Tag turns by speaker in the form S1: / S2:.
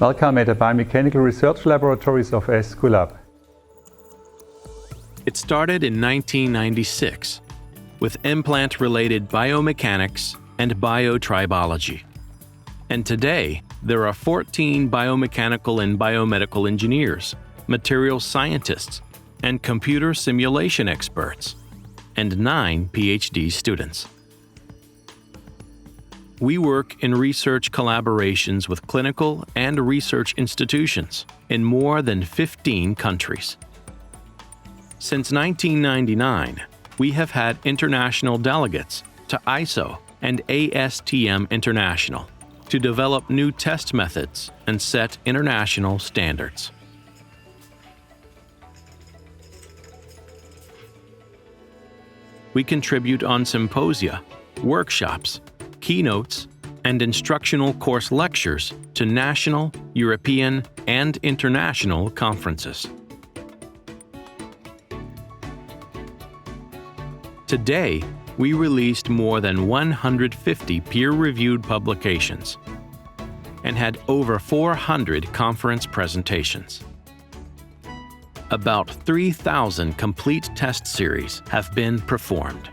S1: Welcome at the Biomechanical Research Laboratories of AESCULAP.
S2: It started in 1996 with implant-related biomechanics and biotribology. And today, there are 14 biomechanical and biomedical engineers, materials scientists, and computer simulation experts, and 9 PhD students. We work in research collaborations with clinical and research institutions in more than 15 countries. Since 1999, we have had international delegates to ISO and ASTM International to develop new test methods and set international standards. We contribute on symposia, workshops, keynotes, and instructional course lectures to national, European, and international conferences. Today, we released more than 150 peer-reviewed publications and had over 400 conference presentations. About 3,000 complete test series have been performed.